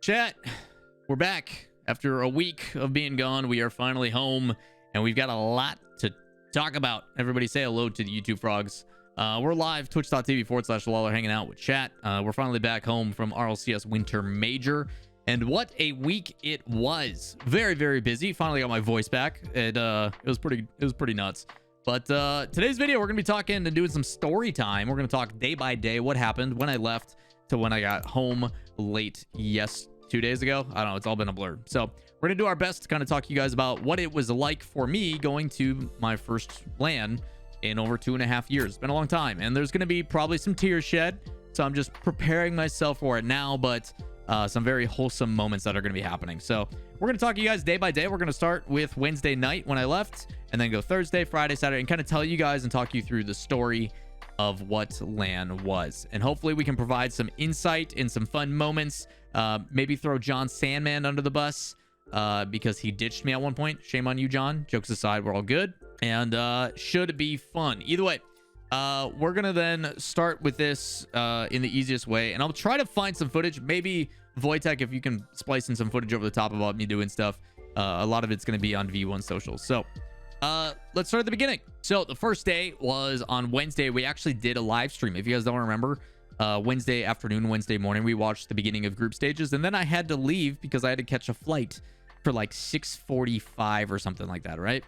Chat, we're back. After a week of being gone, we are finally home, and we've got a lot to talk about. Everybody say hello to the YouTube frogs. We're live, twitch.tv/Lawler, hanging out with chat. We're finally back home from RLCS Winter Major, and what a week it was. Very, very busy. Finally got my voice back. It was pretty nuts. But today's video, we're gonna be talking and doing some story time. We're gonna talk day by day, what happened when I left to when I got home late 2 days ago. I don't know, it's all been a blur. So we're gonna do our best to kind of talk to you guys about what it was like for me going to my first LAN in over 2.5 years. It's been a long time, and there's gonna be probably some tears shed, so I'm just preparing myself for it now, but some very wholesome moments that are gonna be happening. So we're gonna talk to you guys day by day. We're gonna start with Wednesday night when I left, and then go Thursday, Friday, Saturday, and kind of tell you guys and talk you through the story of what LAN was, and hopefully we can provide some insight and some fun moments. Maybe throw John Sandman under the bus because he ditched me at one point. Shame on you, John. Jokes aside, we're all good, and should be fun either way. We're gonna then start with this in the easiest way, and I'll try to find some footage. Maybe Wojtek, if you can splice in some footage over the top about me doing stuff. A lot of it's gonna be on V1 socials. So let's start at the beginning. So the first day was on Wednesday. We actually did a live stream. If you guys don't remember, Wednesday afternoon, Wednesday morning, we watched the beginning of group stages, and then I had to leave because I had to catch a flight for like 6:45 or something like that, right?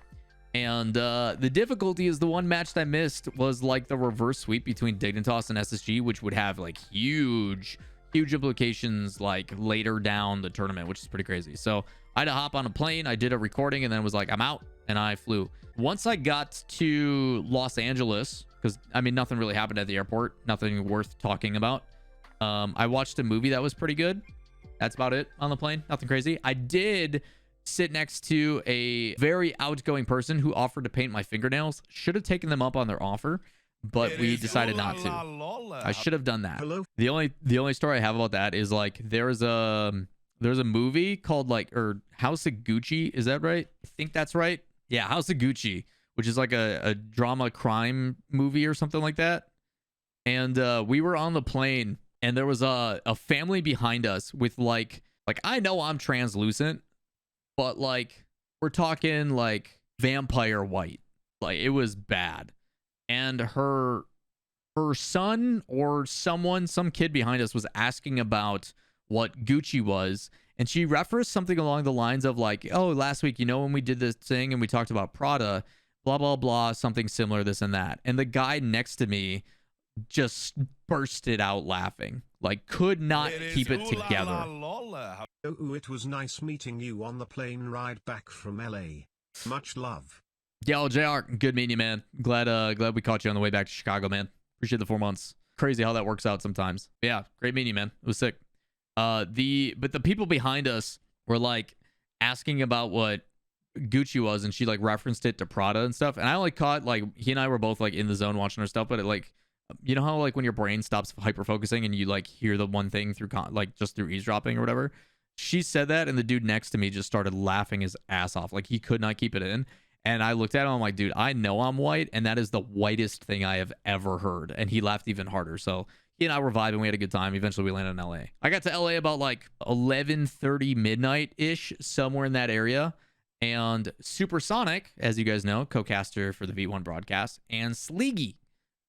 And the difficulty is the one match that I missed was like the reverse sweep between Dignitas and SSG, which would have like huge implications like later down the tournament, which is pretty crazy. So I had to hop on a plane. I did a recording and then was like, I'm out, and I flew. Once I got to Los Angeles, because I mean, nothing really happened at the airport, nothing worth talking about. I watched a movie that was pretty good. That's about it on the plane. Nothing crazy. I did sit next to a very outgoing person who offered to paint my fingernails. Should have taken them up on their offer, but we decided not to. I should have done that. The only story I have about that is like there's a movie called or House of Gucci. Is that right? I think that's right. Yeah, House of Gucci, which is like a drama crime movie or something like that. And we were on the plane, and there was a family behind us with like I know I'm translucent, but like we're talking like vampire white. Like it was bad. And her son or some kid behind us was asking about what Gucci was, and she referenced something along the lines of like, oh, last week, you know, when we did this thing and we talked about Prada, blah blah blah, something similar, this and that. And the guy next to me just bursted out laughing, like could not keep it together. Oh, it was nice meeting you on the plane ride back from LA. Much love. Yo, JR, good meeting you, man. Glad we caught you on the way back to Chicago, man. Appreciate the 4 months. Crazy how that works out sometimes. But yeah, great meeting you, man. It was sick. But the people behind us were like asking about what Gucci was, and she like referenced it to Prada and stuff. And I only caught like he and I were both like in the zone watching our stuff, but it like, you know how like when your brain stops hyper focusing and you like hear the one thing through just through eavesdropping or whatever. She said that, and the dude next to me just started laughing his ass off. Like he could not keep it in. And I looked at him, I'm like, dude, I know I'm white, and that is the whitest thing I have ever heard. And he laughed even harder. So he and I were vibing. We had a good time. Eventually, we landed in LA. I got to LA about like 11:30 midnight-ish, somewhere in that area. And Supersonic, as you guys know, co-caster for the V1 broadcast, and Sleegy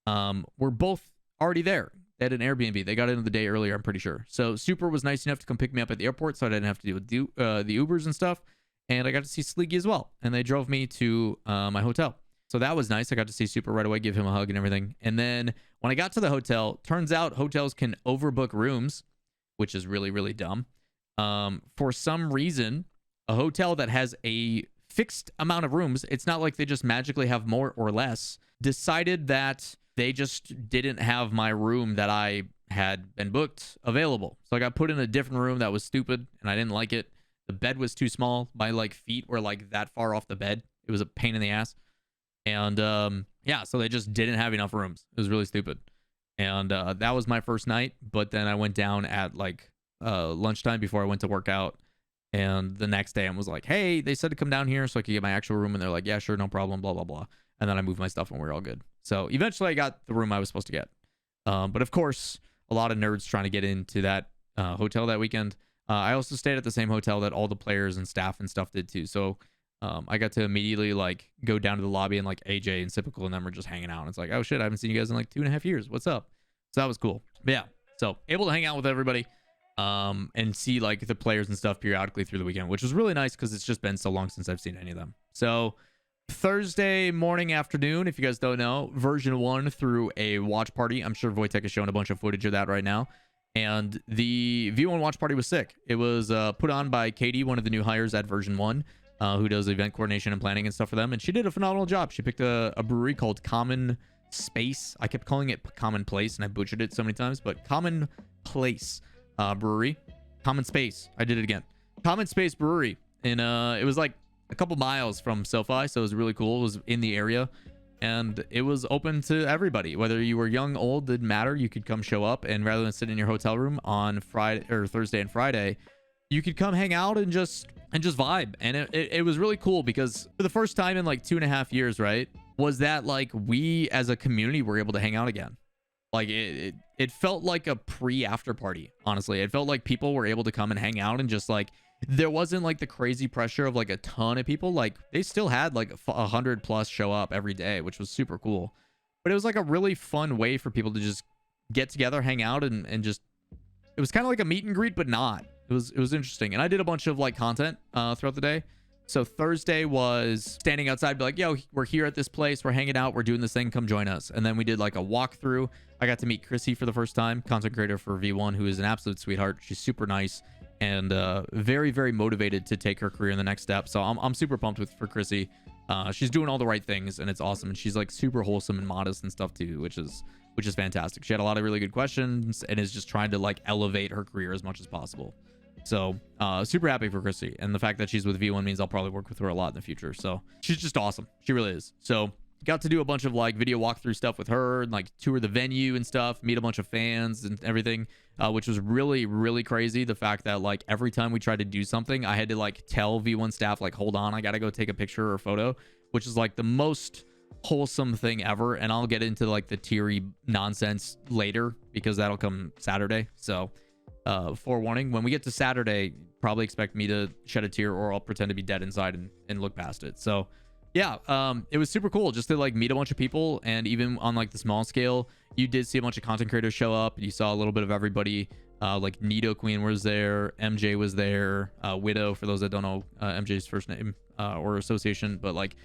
were both already there at an Airbnb. They got in the day earlier, I'm pretty sure. So Super was nice enough to come pick me up at the airport, so I didn't have to deal with the Ubers and stuff. And I got to see Sleegy as well. And they drove me to my hotel. So that was nice. I got to see Super right away, give him a hug and everything. And then when I got to the hotel, turns out hotels can overbook rooms, which is really, really dumb. For some reason, a hotel that has a fixed amount of rooms, it's not like they just magically have more or less, decided that they just didn't have my room that I had been booked available. So I got put in a different room that was stupid, and I didn't like it. The bed was too small. My like feet were like that far off the bed. It was a pain in the ass. And yeah, so they just didn't have enough rooms. It was really stupid. And that was my first night. But then I went down at like lunchtime before I went to work out. And the next day I was like, hey, they said to come down here so I could get my actual room. And they're like, yeah, sure, no problem, blah, blah, blah. And then I moved my stuff and we were all good. So eventually I got the room I was supposed to get. But of course, a lot of nerds trying to get into that hotel that weekend. I also stayed at the same hotel that all the players and staff and stuff did too. So I got to immediately like go down to the lobby, and like AJ and Sypical and them were just hanging out. And it's like, oh shit, I haven't seen you guys in like 2.5 years. What's up? So that was cool. But yeah, so able to hang out with everybody and see like the players and stuff periodically through the weekend, which was really nice because it's just been so long since I've seen any of them. So Thursday morning, afternoon, if you guys don't know, version 1 through a watch party. I'm sure Wojtek is showing a bunch of footage of that right now. And the V1 watch party was sick. It was put on by Katie, one of the new hires at version 1, who does event coordination and planning and stuff for them. And she did a phenomenal job. She picked a brewery called Common Space. I kept calling it Common Place, and I butchered it so many times, but Common Place Brewery. Common Space. I did it again. Common Space Brewery. And it was like a couple miles from SoFi, so it was really cool. It was in the area, and it was open to everybody. Whether you were young, old, didn't matter. You could come show up, and rather than sit in your hotel room on Friday or Thursday and Friday, you could come hang out and just vibe. And it was really cool because for the first time in like 2.5 years, right, was that like we as a community were able to hang out again. Like it felt like a pre-after party, honestly. It felt like people were able to come and hang out, and just like there wasn't like the crazy pressure of like a ton of people. Like they still had like 100 plus show up every day, which was super cool. But it was like a really fun way for people to just get together, hang out, and just, it was kind of like a meet and greet, but not. It was interesting. And I did a bunch of like content throughout the day. So Thursday was standing outside, be like, yo, we're here at this place, we're hanging out, we're doing this thing, come join us. And then we did like a walkthrough. I got to meet Chrissy for the first time, content creator for V1, who is an absolute sweetheart. She's super nice and very, very motivated to take her career in the next step. So I'm super pumped for Chrissy. She's doing all the right things, and it's awesome. And she's like super wholesome and modest and stuff too, which is fantastic. She had a lot of really good questions and is just trying to like elevate her career as much as possible. So super happy for Chrissy, and the fact that she's with V1 means I'll probably work with her a lot in the future. So she's just awesome. She really is. So got to do a bunch of like video walkthrough stuff with her, and like tour the venue and stuff, meet a bunch of fans and everything, which was really, really crazy. The fact that like every time we tried to do something, I had to like tell V1 staff, like, hold on, I gotta go take a picture or a photo, which is like the most wholesome thing ever. And I'll get into like the teary nonsense later because that'll come Saturday. So forewarning, when we get to Saturday, probably expect me to shed a tear, or I'll pretend to be dead inside and look past it. So yeah, it was super cool just to like meet a bunch of people. And even on like the small scale, you did see a bunch of content creators show up. You saw a little bit of everybody. Like Nido Queen was there, MJ was there, Widow, for those that don't know MJ's first name or association, but like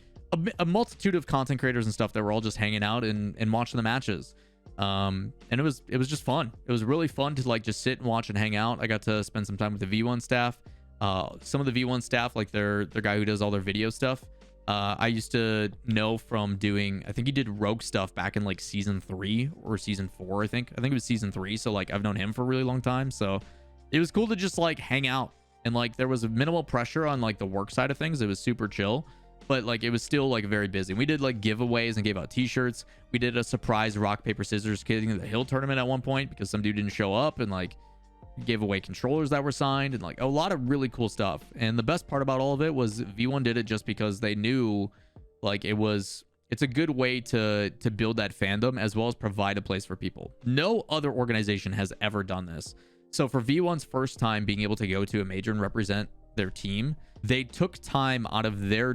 a multitude of content creators and stuff that were all just hanging out and watching the matches. And it was just fun. It was really fun to like just sit and watch and hang out. I got to spend some time with the V1 staff. Some of the V1 staff, like their guy who does all their video stuff, I used to know from doing, I think he did Rogue stuff back in like season 3 or season 4. I think it was season 3. So like I've known him for a really long time. So it was cool to just like hang out, and like there was minimal pressure on like the work side of things. It was super chill, but like it was still like very busy. We did like giveaways and gave out t-shirts. We did a surprise rock paper scissors kidding the hill tournament at one point because some dude didn't show up, and like gave away controllers that were signed, and like a lot of really cool stuff. And the best part about all of it was V1 did it just because they knew like it's a good way to build that fandom as well as provide a place for people. No other organization has ever done this. So for V1's first time being able to go to a major and represent their team, they took time out of their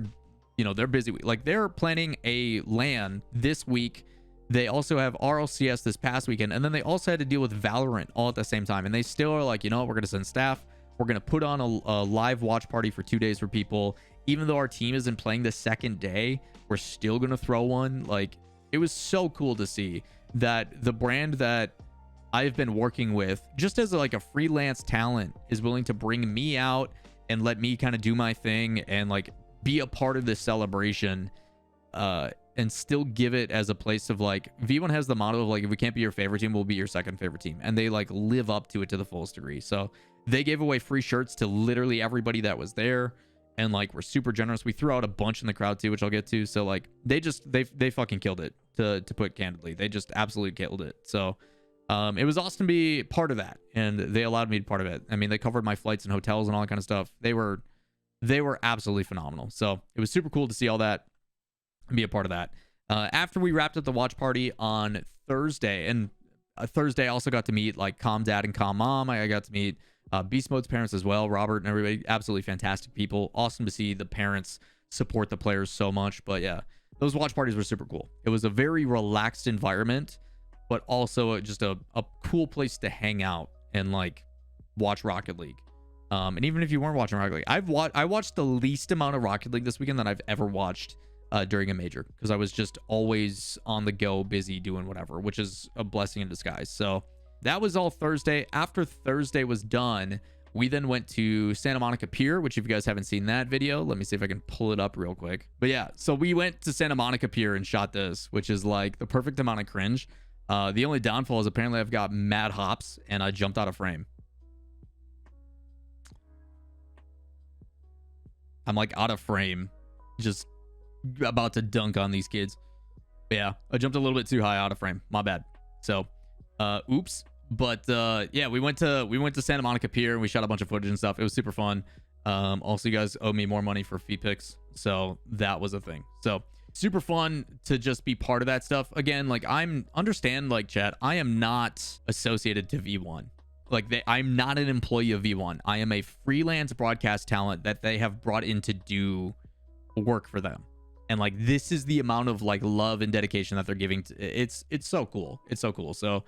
busy week. Like they're planning a LAN this week. They also have RLCS this past weekend, and then they also had to deal with Valorant all at the same time. And they still are like, you know what, we're going to send staff. We're going to put on a live watch party for 2 days for people. Even though our team isn't playing the second day, we're still going to throw one. Like, it was so cool to see that the brand that I've been working with, just as like a freelance talent, is willing to bring me out and let me kind of do my thing and like be a part of this celebration. And still give it as a place of like, V1 has the motto of like, if we can't be your favorite team, we'll be your second favorite team. And they like live up to it to the fullest degree. So they gave away free shirts to literally everybody that was there. And like, we're super generous. We threw out a bunch in the crowd too, which I'll get to. So like, they fucking killed it, to put candidly. They just absolutely killed it. So it was awesome to be part of that. And they allowed me to be part of it. I mean, they covered my flights and hotels and all that kind of stuff. They were absolutely phenomenal. So it was super cool to see all that and be a part of that. After we wrapped up the watch party on Thursday, and Thursday I also got to meet like Calm Dad and Calm Mom. I got to meet Beast Mode's parents as well, Robert and everybody, absolutely fantastic people. Awesome to see the parents support the players so much. But yeah, those watch parties were super cool. It was a very relaxed environment, but also just a cool place to hang out and like watch Rocket League. And even if you weren't watching Rocket League, I watched the least amount of Rocket League this weekend that I've ever watched during a major, because I was just always on the go, busy doing whatever, which is a blessing in disguise. So that was all Thursday. After Thursday was done, we then went to Santa Monica Pier, which if you guys haven't seen that video, let me see if I can pull it up real quick. But yeah, so we went to Santa Monica Pier and shot this, which is like the perfect amount of cringe. The only downfall is apparently I've got mad hops and I jumped out of frame. I'm like out of frame, just about to dunk on these kids. But yeah, I jumped a little bit too high out of frame. My bad. So, oops. But yeah, we went to Santa Monica Pier and we shot a bunch of footage and stuff. It was super fun. Also, you guys owe me more money for fee picks, so that was a thing. So super fun to just be part of that stuff. Again, like understand, like chat, I am not associated to V1. Like I'm not an employee of V1. I am a freelance broadcast talent that they have brought in to do work for them. And like this is the amount of like love and dedication that they're giving to it's so cool. It's so cool. So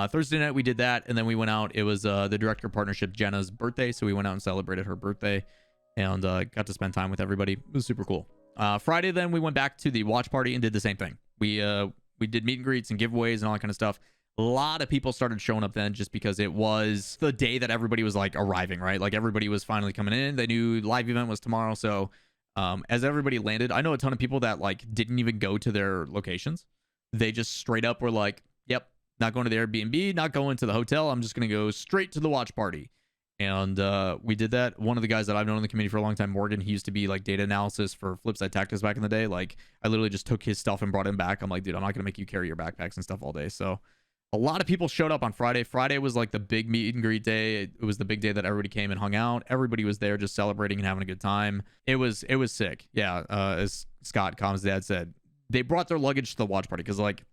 Thursday night we did that, and then we went out. It was the director partnership Jenna's birthday, so we went out and celebrated her birthday and got to spend time with everybody. It was super cool. Friday then we went back to the watch party and did the same thing. We did meet and greets and giveaways and all that kind of stuff. A lot of people started showing up then just because it was the day that everybody was like arriving, right? Like everybody was finally coming in. They knew live event was tomorrow. So as everybody landed, I know a ton of people that like didn't even go to their locations. They just straight up were like, yep, not going to the Airbnb, not going to the hotel. I'm just going to go straight to the watch party. And we did that. One of the guys that I've known in the community for a long time, Morgan, he used to be like data analysis for Flipside Tactics back in the day. Like I literally just took his stuff and brought him back. I'm like, dude, I'm not going to make you carry your backpacks and stuff all day. So a lot of people showed up on Friday. Friday was like the big meet and greet day. It was the big day that everybody came and hung out. Everybody was there just celebrating and having a good time. It was sick. Yeah. As Scott, Com's dad, said, they brought their luggage to the watch party because like,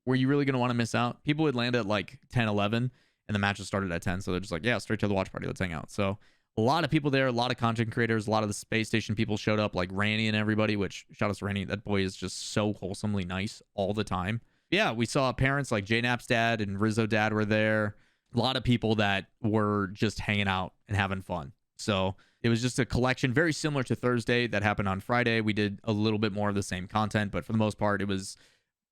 were you really going to want to miss out? People would land at like 10, 11 and the matches started at 10. So they're just like, yeah, straight to the watch party. Let's hang out. So a lot of people there, a lot of content creators, a lot of the space station people showed up, like Ranny and everybody, which shout out to Ranny. That boy is just so wholesomely nice all the time. Yeah, we saw parents like J-Nap's dad and Rizzo dad were there. A lot of people that were just hanging out and having fun. So it was just a collection very similar to Thursday that happened on Friday. We did a little bit more of the same content, but for the most part, it was,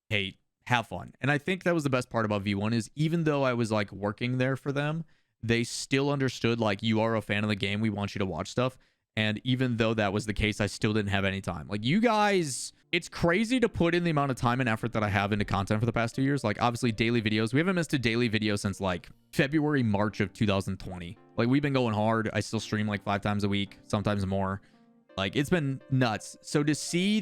hey, have fun. And I think that was the best part about V1 is even though I was like working there for them, they still understood like you are a fan of the game. We want you to watch stuff. And even though that was the case, I still didn't have any time. Like you guys, it's crazy to put in the amount of time and effort that I have into content for the past 2 years. Like obviously daily videos. We haven't missed a daily video since like February, March of 2020. Like we've been going hard. I still stream like 5 times a week, sometimes more. Like it's been nuts. So to see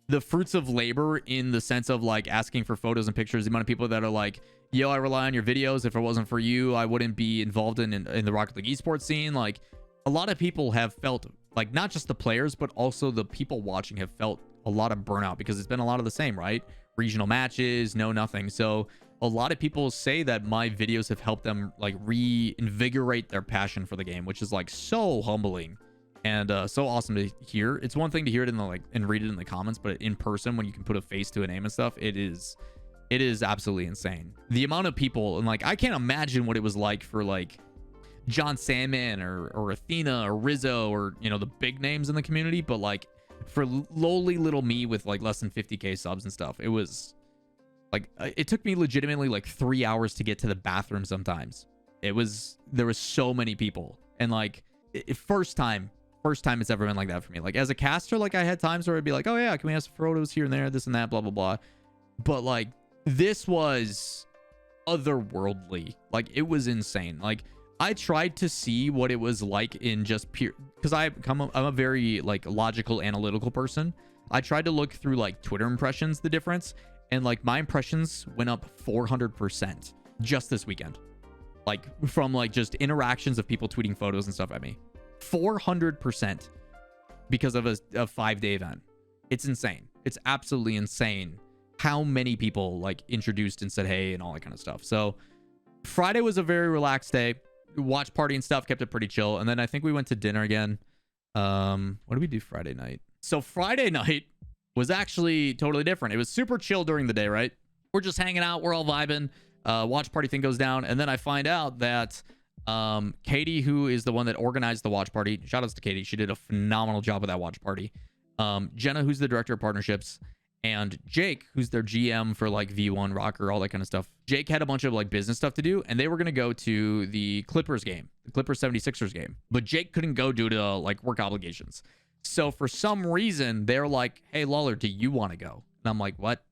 the fruits of labor in the sense of like asking for photos and pictures, the amount of people that are like, yo, I rely on your videos. If it wasn't for you, I wouldn't be involved in the Rocket League esports scene. Like a lot of people have felt like not just the players, but also the people watching have felt a lot of burnout because it's been a lot of the same, right? Regional matches, nothing. So a lot of people say that my videos have helped them like reinvigorate their passion for the game, which is like so humbling and so awesome to hear. It's one thing to hear it in the like and read it in the comments, but in person when you can put a face to a name and stuff, it is absolutely insane. The amount of people, and like I can't imagine what it was like for like John Salmon or Athena or Rizzo or the big names in the community, but like for lowly little me with like less than 50k subs and stuff, it was like it took me legitimately like 3 hours to get to the bathroom sometimes. There was so many people, and like first time it's ever been like that for me. Like as a caster, like I had times where I'd be like, oh yeah, can we have some photos here and there, this and that, blah blah blah, but like this was otherworldly. Like it was insane. Like I tried to see what it was like in just pure, because I'm a very like logical, analytical person. I tried to look through like Twitter impressions, the difference, and like my impressions went up 400% just this weekend. Like from like just interactions of people tweeting photos and stuff at me. 400% because of a 5-day event. It's insane. It's absolutely insane how many people like introduced and said hey and all that kind of stuff. So Friday was a very relaxed day. watch party and stuff, kept it pretty chill. And then I think we went to dinner again. What did we do Friday night? So Friday night was actually totally different. It was super chill during the day, right? We're just hanging out, we're all vibing. Watch party thing goes down, and then I find out that Katie, who is the one that organized the watch party, shout outs to Katie, she did a phenomenal job with that watch party. Jenna, who's the director of partnerships, and Jake, who's their GM for like V1 Rocker, all that kind of stuff. Jake had a bunch of like business stuff to do, and they were going to go to the Clippers game, the Clippers 76ers game, but Jake couldn't go due to like work obligations. So for some reason, they're like, hey, Lawler, do you want to go? And I'm like, what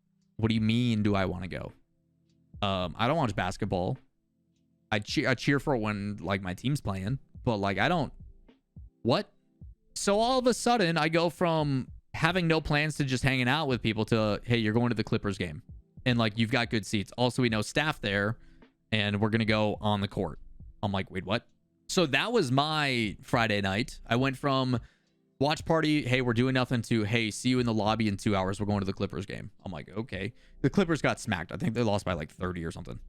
do you mean, do I want to go? I don't watch basketball. I cheer for it when like my team's playing, but like I don't. What? So all of a sudden, I go from having no plans to just hanging out with people to, hey, you're going to the Clippers game, and like you've got good seats. Also, we know staff there, and we're gonna go on the court. I'm like, wait, what? So that was my Friday night. I went from watch party, hey, we're doing nothing, to, hey, see you in the lobby in 2 hours. We're going to the Clippers game. I'm like, okay. The Clippers got smacked. I think they lost by like 30 or something.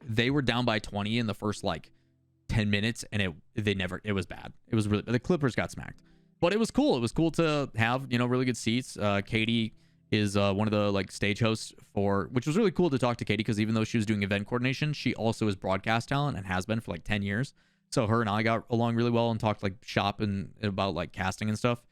They were down by 20 in the first like 10 minutes, and it was bad. It was really, the Clippers got smacked. But it was cool. It was cool to have, really good seats. Katie is one of the like stage hosts which was really cool to talk to Katie, because even though she was doing event coordination, she also is broadcast talent and has been for like 10 years. So her and I got along really well and talked like shop and about like casting and stuff.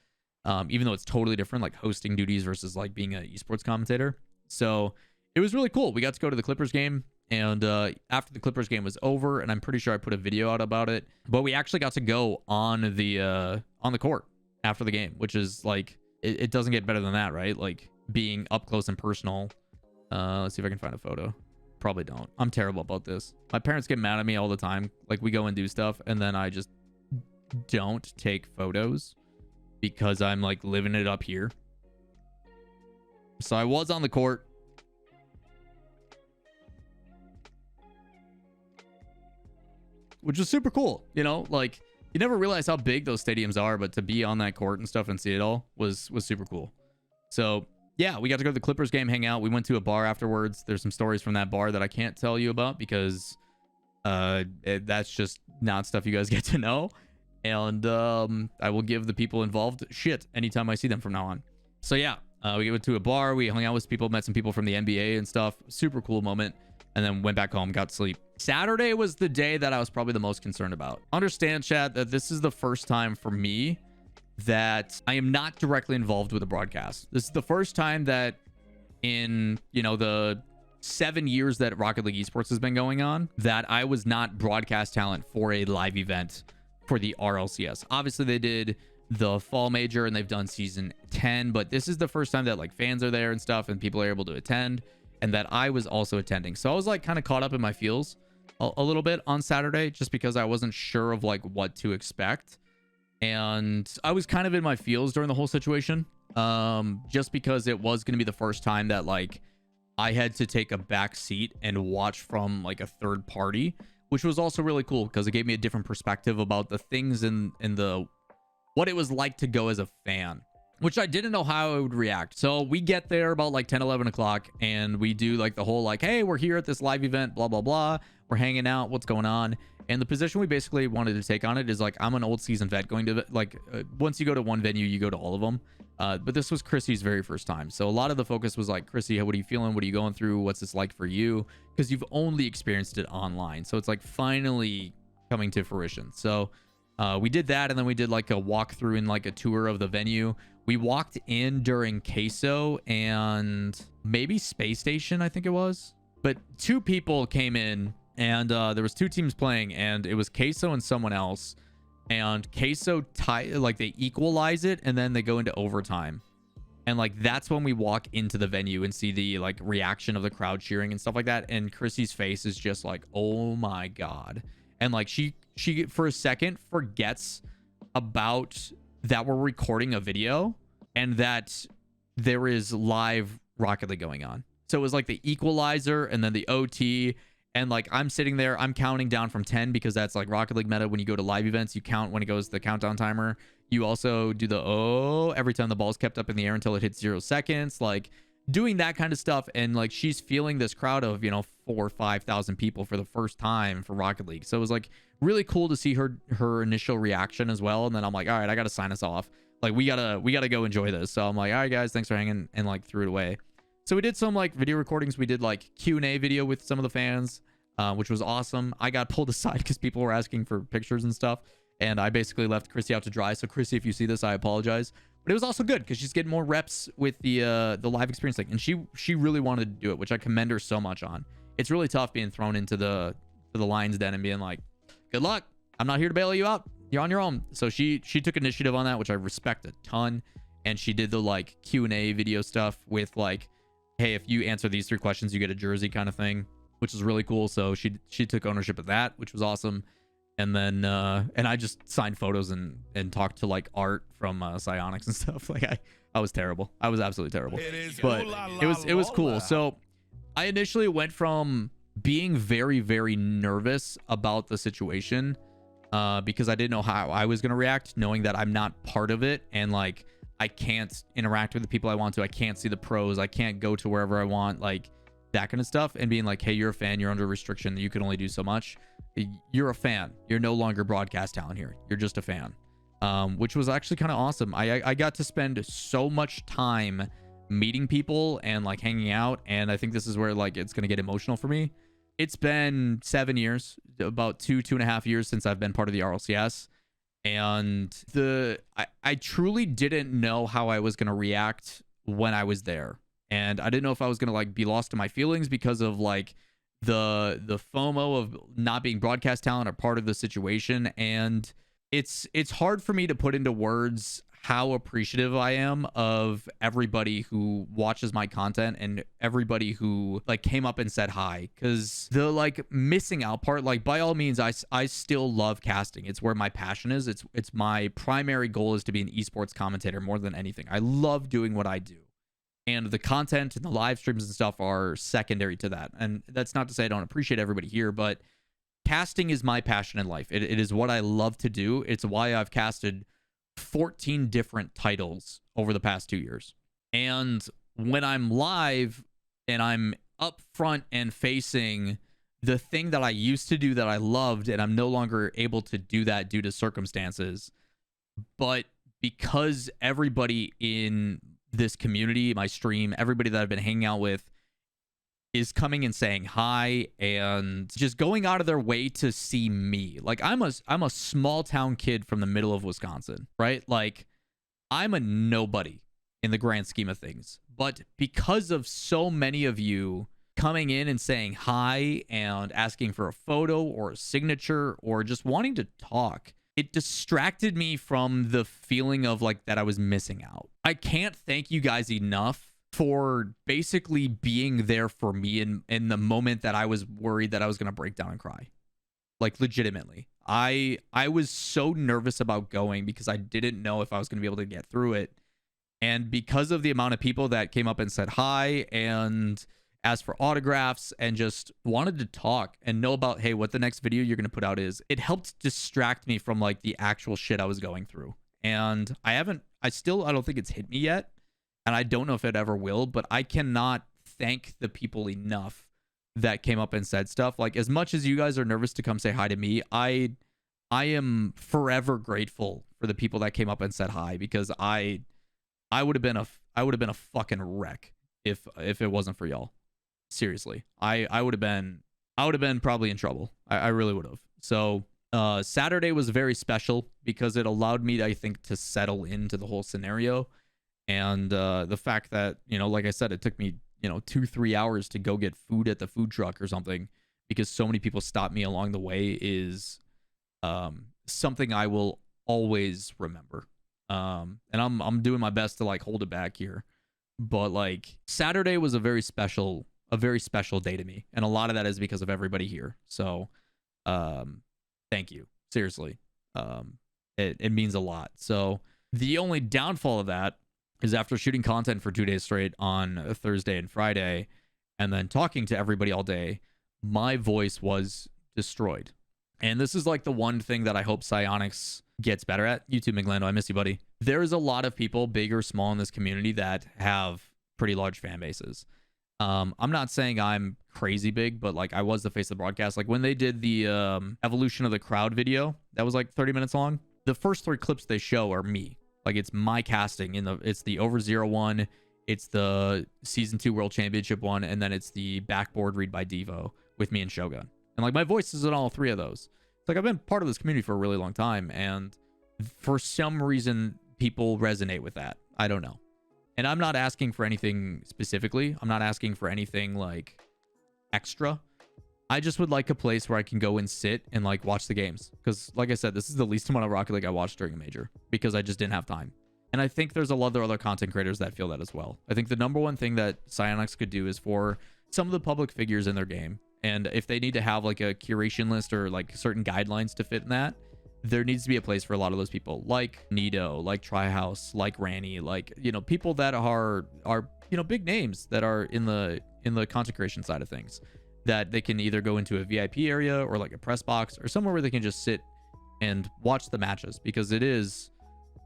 Even though it's totally different, like hosting duties versus like being an esports commentator. So it was really cool. We got to go to the Clippers game, and after the Clippers game was over, and I'm pretty sure I put a video out about it, but we actually got to go on the court after the game, which is like, it doesn't get better than that, right? Like being up close and personal. Let's see if I can find a photo. Probably don't. I'm terrible about this. My parents get mad at me all the time. Like we go and do stuff, and then I just don't take photos because I'm like living it up here. So I was on the court. Which was super cool. Like you never realize how big those stadiums are, but to be on that court and stuff and see it all was super cool. So yeah, we got to go to the Clippers game, hang out. We went to a bar afterwards. There's some stories from that bar that I can't tell you about because that's just not stuff you guys get to know. And I will give the people involved shit anytime I see them from now on. So yeah, we went to a bar. We hung out with people, met some people from the NBA and stuff. Super cool moment. And then went back home, got to sleep. Saturday was the day that I was probably the most concerned about. Understand, chat, that this is the first time for me that I am not directly involved with a broadcast. This is the first time that in, the 7 years that Rocket League Esports has been going on, that I was not broadcast talent for a live event for the RLCS. Obviously, they did the fall major and they've done season 10, but this is the first time that like fans are there and stuff and people are able to attend, and that I was also attending. So I was like kind of caught up in my feels a little bit on Saturday, just because I wasn't sure of like what to expect. And I was kind of in my feels during the whole situation, just because it was going to be the first time that like I had to take a back seat and watch from like a third party, which was also really cool because it gave me a different perspective about the things in the what it was like to go as a fan, which I didn't know how I would react. So we get there about like 10, 11 o'clock, and we do like the whole like, hey, we're here at this live event, blah, blah, blah. We're hanging out. What's going on? And the position we basically wanted to take on it is like, I'm an old season vet going to like, once you go to one venue, you go to all of them. But this was Chrissy's very first time. So a lot of the focus was like, Chrissy, what are you feeling? What are you going through? What's this like for you? Because you've only experienced it online. So it's like finally coming to fruition. So we did that. And then we did like a walkthrough and like a tour of the venue. We walked in during Queso and maybe Space Station, I think it was. But two people came in, and there was two teams playing, and it was Queso and someone else. And Queso like they equalize it, and then they go into overtime. And like that's when we walk into the venue and see the like reaction of the crowd cheering and stuff like that. And Chrissy's face is just like, oh my god. And like she for a second forgets about that we're recording a video and that there is live Rocket League going on. So it was like the equalizer and then the OT. And like I'm sitting there, I'm counting down from 10 because that's like Rocket League meta. When you go to live events, you count when it goes the countdown timer. You also do the every time the ball's kept up in the air until it hits 0 seconds, like doing that kind of stuff. And like she's feeling this crowd of 4,000 or 5,000 people for the first time for Rocket League. So it was like really cool to see her initial reaction as well. And then I'm like, all right, I gotta sign us off. Like we gotta go enjoy this. So I'm like, all right guys, thanks for hanging, and like threw it away. So we did some like video recordings. We did like Q&A video with some of the fans, which was awesome. I got pulled aside because people were asking for pictures and stuff, and I basically left Chrissy out to dry. So Chrissy, if you see this, I apologize. But it was also good because she's getting more reps with the live experience thing, and she really wanted to do it, which I commend her so much on. It's really tough being thrown into the lion's den and being like, good luck, I'm not here to bail you out, you're on your own. So she took initiative on that, which I respect a ton. And she did the like Q&A video stuff with like, hey, if you answer these 3 questions, you get a jersey kind of thing, which is really cool. So she took ownership of that, which was awesome. And then and I just signed photos and talked to like Art from Psionics and stuff. Like I was terrible. I was absolutely terrible. But it was cool. So I initially went from being very, very nervous about the situation because I didn't know how I was going to react, knowing that I'm not part of it, and like I can't interact with the people I want to. I can't see the pros. I can't go to wherever I want, like that kind of stuff. And being like, hey, you're a fan, you're under restriction, you can only do so much. You're a fan. You're no longer broadcast talent here. You're just a fan, which was actually kind of awesome. I got to spend so much time meeting people and like hanging out. And I think this is where like it's going to get emotional for me. It's been 7 years, about 2.5 years since I've been part of the RLCS. And I truly didn't know how I was going to react when I was there. And I didn't know if I was going to like be lost to my feelings because of like the FOMO of not being broadcast talent or part of the situation. And it's hard for me to put into words how appreciative I am of everybody who watches my content and everybody who like came up and said hi. Because the like missing out part, like by all means, I still love casting. It's where my passion is. It's my primary goal is to be an esports commentator more than anything. I love doing what I do. And the content and the live streams and stuff are secondary to that. And that's not to say I don't appreciate everybody here, but casting is my passion in life. It is what I love to do. It's why I've casted 14 different titles over the past 2 years. And when I'm live and I'm up front and facing the thing that I used to do that I loved, and I'm no longer able to do that due to circumstances, but because everybody in this community, my stream, everybody that I've been hanging out with is coming and saying hi and just going out of their way to see me. Like I'm a small town kid from the middle of Wisconsin, right? Like I'm a nobody in the grand scheme of things. But because of so many of you coming in and saying hi and asking for a photo or a signature or just wanting to talk, it distracted me from the feeling of like that I was missing out. I can't thank you guys enough for basically being there for me in the moment that I was worried that I was going to break down and cry. Like legitimately. I was so nervous about going because I didn't know if I was going to be able to get through it. And because of the amount of people that came up and said hi and asked for autographs and just wanted to talk and know about, hey, what the next video you're going to put out is, it helped distract me from like the actual shit I was going through. And I don't think it's hit me yet. And I don't know if it ever will, but I cannot thank the people enough that came up and said stuff. Like as much as you guys are nervous to come say hi to me, I am forever grateful for the people that came up and said hi, because I would have been a fucking wreck if it wasn't for y'all. Seriously. I would have been probably in trouble. I really would have. So Saturday was very special because it allowed me, I think, to settle into the whole scenario. And the fact that, you know, like I said, it took me, 2-3 hours to go get food at the food truck or something because so many people stopped me along the way is something I will always remember. And I'm doing my best to like hold it back here. But like Saturday was a very special day to me. And a lot of that is because of everybody here. So thank you. Seriously. It means a lot. So the only downfall of that is after shooting content for 2 days straight on a Thursday and Friday, and then talking to everybody all day, my voice was destroyed. And this is like the one thing that I hope Psionics gets better at. YouTube McLando, I miss you, buddy. There is a lot of people, big or small, in this community that have pretty large fan bases. I'm not saying I'm crazy big, but like I was the face of the broadcast. Like when they did the evolution of the crowd video, that was like 30 minutes long. The first 3 clips they show are me. Like it's my casting it's the Over Zero one, it's the Season 2 World Championship one, and then it's the backboard read by Devo with me and Shogun. And like my voice is in all 3 of those. It's like I've been part of this community for a really long time, and for some reason people resonate with that. I don't know. And I'm not asking for anything specifically. I'm not asking for anything like extra. I just would like a place where I can go and sit and like watch the games. Because like I said, this is the least amount of Rocket League I watched during a major because I just didn't have time. And I think there's a lot of other content creators that feel that as well. I think the number one thing that Psyonix could do is for some of the public figures in their game. And if they need to have like a curation list or like certain guidelines to fit in that, there needs to be a place for a lot of those people, like Nito, like Tryhouse, like Ranny, like, you know, people that are, you know, big names that are in the content creation side of things, that they can either go into a VIP area or like a press box or somewhere where they can just sit and watch the matches, because it is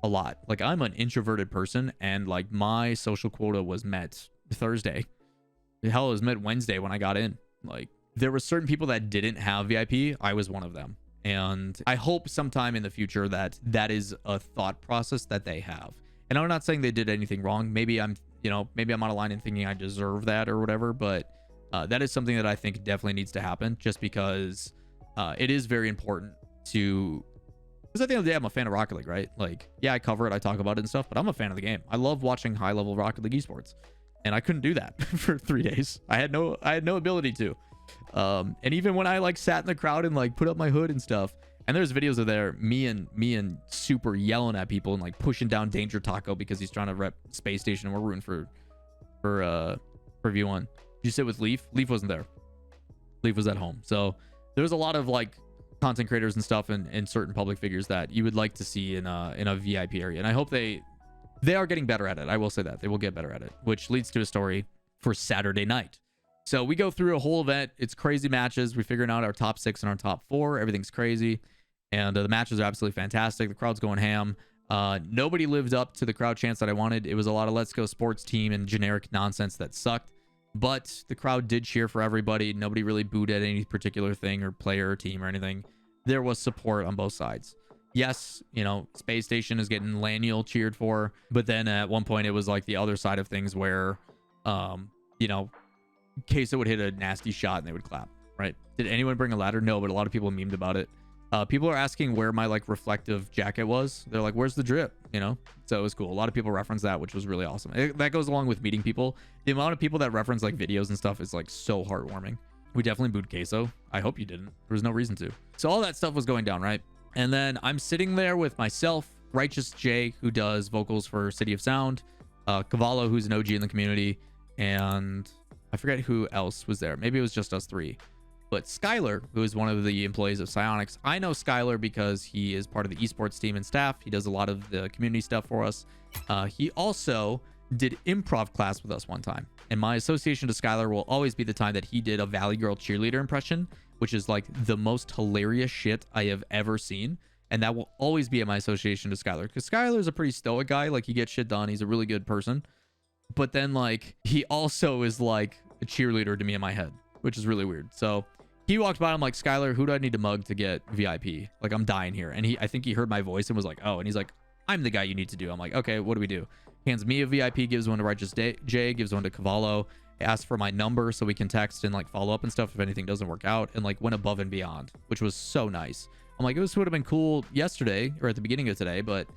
a lot. Like I'm an introverted person, and like my social quota was met Thursday. Hell, it was met Wednesday when I got in. Like there were certain people that didn't have VIP. I was one of them. And I hope sometime in the future that that is a thought process that they have. And I'm not saying they did anything wrong. Maybe I'm, you know, maybe I'm out of line and thinking I deserve that or whatever, but that is something that I think definitely needs to happen, just because it is very important to, because at the end of the day, I'm a fan of Rocket League, right? Like, yeah, I cover it, I talk about it and stuff, but I'm a fan of the game. I love watching high level Rocket League esports, and I couldn't do that for 3 days. I had no ability to. And even when I like sat in the crowd and like put up my hood and stuff, and there's videos of there, me and Super yelling at people and like pushing down Danger Taco because he's trying to rep Space Station, and we're rooting for V1. Did you sit with Leaf? Leaf wasn't there. Leaf was at home. So there's a lot of like content creators and stuff and certain public figures that you would like to see in a VIP area. And I hope they are getting better at it. I will say that they will get better at it, which leads to a story for Saturday night. So we go through a whole event. It's crazy matches. We're figuring out our top 6 and our top 4. Everything's crazy. And the matches are absolutely fantastic. The crowd's going ham. Nobody lived up to the crowd chants that I wanted. It was a lot of Let's Go Sports Team and generic nonsense that sucked. But the crowd did cheer for everybody. Nobody really booed at any particular thing or player or team or anything. There was support on both sides. Yes, you know, Space Station is getting Laniel cheered for. But then at one point, it was like the other side of things where, you know, Queso would hit a nasty shot and they would clap, right? Did anyone bring a ladder? No, but a lot of people memed about it. People are asking where my like reflective jacket was. They're like, where's the drip? You know? So it was cool. A lot of people referenced that, which was really awesome. That goes along with meeting people. The amount of people that reference like videos and stuff is like so heartwarming. We definitely booed Queso. I hope you didn't. There was no reason to. So all that stuff was going down, right? And then I'm sitting there with myself, Righteous J, who does vocals for City of Sound, Cavallo, who's an OG in the community, and I forget who else was there. Maybe it was just us 3. But Skylar, who is one of the employees of Psyonix, I know Skylar because he is part of the esports team and staff. He does a lot of the community stuff for us. He also did improv class with us one time. And my association to Skylar will always be the time that he did a Valley Girl cheerleader impression, which is like the most hilarious shit I have ever seen. And that will always be my association to Skylar, because Skylar's a pretty stoic guy. Like, he gets shit done. He's a really good person. But then, like, he also is like a cheerleader to me in my head, which is really weird. So he walked by. I'm like, Skylar, who do I need to mug to get VIP? Like, I'm dying here. And I think he heard my voice and was like, oh, and he's like, I'm the guy you need to do. I'm like, okay, what do we do? Hands me a VIP, gives one to Righteous J, gives one to Cavallo, asks for my number so we can text and like follow up and stuff if anything doesn't work out, and like went above and beyond, which was so nice. I'm like, this would have been cool yesterday or at the beginning of today, but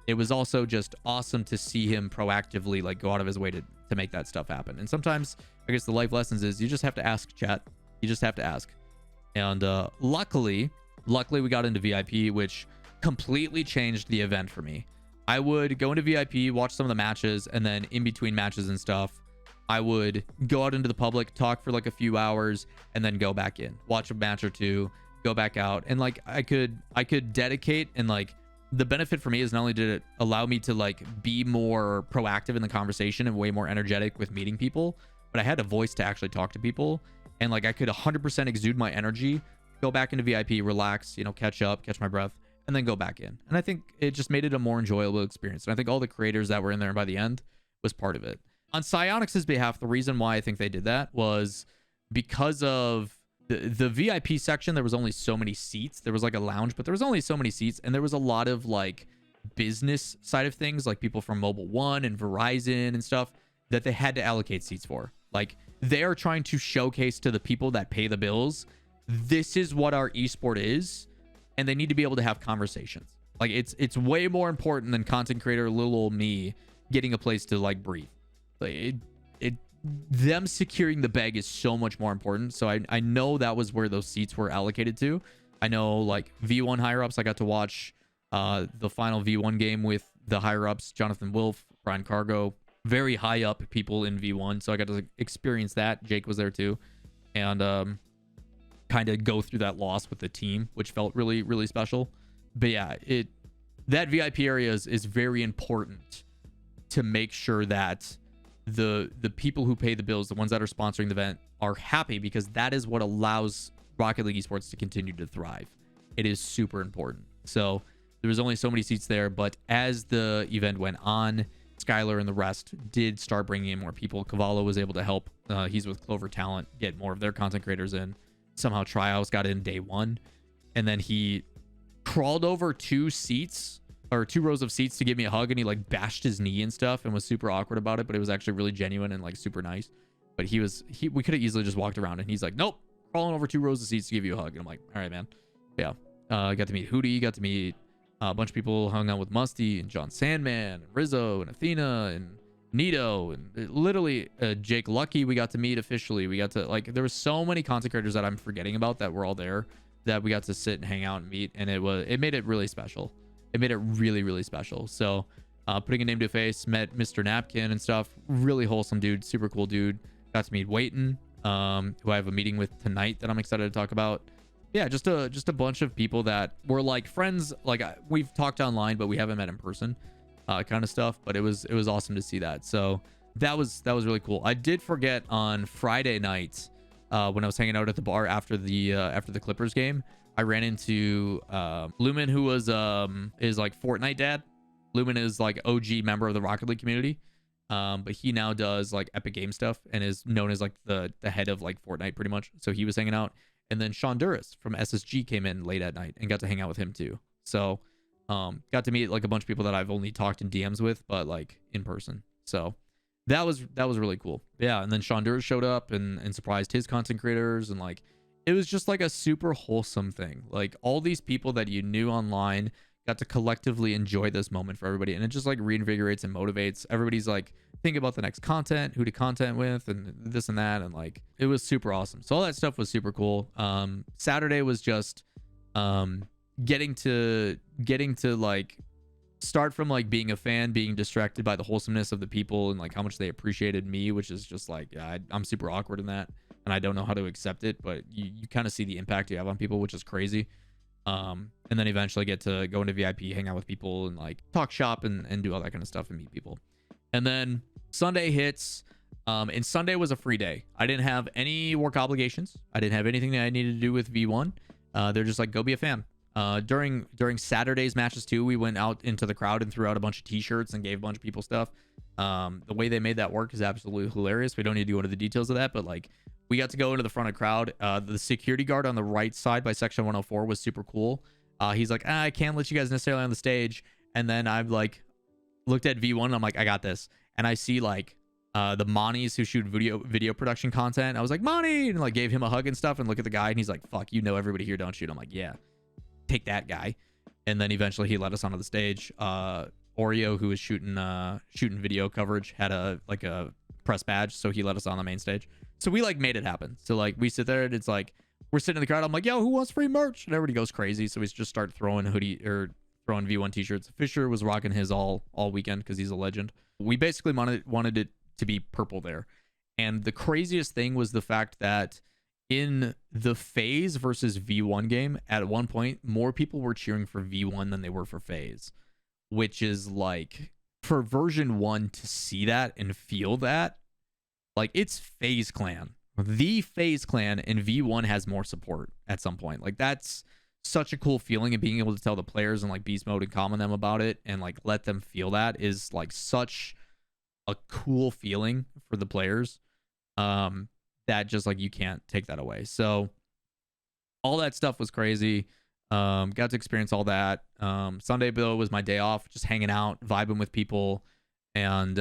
it was also just awesome to see him proactively like go out of his way to make that stuff happen. And sometimes I guess the life lessons is you just have to ask, chat. You just have to ask. And luckily we got into VIP, which completely changed the event for me. I would go into VIP, watch some of the matches, and then in between matches and stuff, I would go out into the public, talk for like a few hours, and then go back in, watch a match or two, go back out. And like I could dedicate, and like the benefit for me is not only did it allow me to like be more proactive in the conversation and way more energetic with meeting people, but I had a voice to actually talk to people, and like I could 100% exude my energy, go back into VIP, relax, you know, catch up, catch my breath, and then go back in. And I think it just made it a more enjoyable experience. And I think all the creators that were in there by the end was part of it. on Psyonix's behalf, the reason why I think they did that was because of the VIP section. There was only so many seats. There was like a lounge, but there was only so many seats, and there was a lot of like business side of things, like people from Mobile One and Verizon and stuff, that they had to allocate seats for. Like, they are trying to showcase to the people that pay the bills, this is what our esport is, and they need to be able to have conversations. Like, it's way more important than content creator little old me getting a place to like breathe. Like, them securing the bag is so much more important. So I know that was where those seats were allocated to. I know like V1 higher ups, I got to watch the final V1 game with the higher ups, Jonathan Wolf, Brian Cargo, very high up people in V1. So I got to experience that. Jake was there too, and kind of go through that loss with the team, which felt really, really special. But yeah, that VIP area is very important to make sure that the people who pay the bills, the ones that are sponsoring the event, are happy, because that is what allows Rocket League esports to continue to thrive. It is super important. So there was only so many seats there, but as the event went on, Skylar and the rest did start bringing in more people. Cavallo was able to help. He's with Clover Talent, get more of their content creators in. Somehow Tryouts got in day one, and then he crawled over two rows of seats to give me a hug, and he like bashed his knee and stuff and was super awkward about it, but it was actually really genuine and like super nice. But we could have easily just walked around, and he's like, nope, crawling over 2 rows of seats to give you a hug. And I'm like, all right, man. Yeah. Got to meet Hootie, got to meet a bunch of people, hung out with Musty and John Sandman and Rizzo and Athena and Nito and literally Jake Lucky we got to meet officially. We got to, like, there was so many content creators that I'm forgetting about that were all there that we got to sit and hang out and meet, and it made it really special. It made it really, really special. So putting a name to a face, met Mr. Napkin and stuff. Really wholesome dude, super cool dude. Got to meet Waiton, who I have a meeting with tonight that I'm excited to talk about. Yeah, just a bunch of people that were like friends. Like, we've talked online, but we haven't met in person, kind of stuff. But it was awesome to see that. So that was really cool. I did forget on Friday night when I was hanging out at the bar after the Clippers game, I ran into Lumen, who is like Fortnite dad. Lumen is like OG member of the Rocket League community, but he now does like Epic Game stuff and is known as like the head of like Fortnite pretty much. So he was hanging out. And then Sean Duras from SSG came in late at night and got to hang out with him too. So got to meet like a bunch of people that I've only talked in DMs with, but like in person. So that was really cool. Yeah. And then Sean Duras showed up and surprised his content creators, and like it was just like a super wholesome thing. Like, all these people that you knew online got to collectively enjoy this moment for everybody, and it just like reinvigorates and motivates. Everybody's like, think about the next content, who to content with, and this and that, and like it was super awesome. So all that stuff was super cool. Saturday was just getting to like start from like being a fan, being distracted by the wholesomeness of the people and like how much they appreciated me, which is just like, I'm super awkward in that, and I don't know how to accept it, but you kind of see the impact you have on people, which is crazy. And then eventually get to go into VIP, hang out with people, and like talk shop and do all that kind of stuff and meet people. And then Sunday hits, and Sunday was a free day. I didn't have any work obligations. I didn't have anything that I needed to do with V1. They're just like, go be a fan. During Saturday's matches too, we went out into the crowd and threw out a bunch of t-shirts and gave a bunch of people stuff. The way they made that work is absolutely hilarious. We don't need to go into the details of that, but like, we got to go into the front of the crowd. The security guard on the right side by section 104 was super cool. He's like, I can't let you guys necessarily on the stage. And then I've like looked at V1 and I'm like, I got this. And I see like the Monies who shoot video production content. I was like, Money, and like gave him a hug and stuff, and look at the guy, and he's like, fuck, you know everybody here, don't you? And I'm like, yeah, take that, guy. And then eventually he let us onto the stage. Oreo, who was shooting video coverage, had a press badge, so he let us on the main stage. So we like made it happen. So like we sit there and it's like we're sitting in the crowd. I'm like, yo, who wants free merch? And everybody goes crazy. So we just start throwing throwing V1 t-shirts. Fisher was rocking his all weekend because he's a legend. We basically wanted it to be purple there. And the craziest thing was the fact that in the FaZe versus V1 game, at one point, more people were cheering for V1 than they were for FaZe, which is like, for version 1 to see that and feel that, like, it's FaZe Clan. The FaZe Clan in V1 has more support at some point. Like, that's such a cool feeling, and being able to tell the players in like beast mode and comment them about it and like let them feel that is like such a cool feeling for the players. That just like you can't take that away. So all that stuff was crazy. Got to experience all that. Sunday though was my day off, just hanging out, vibing with people, and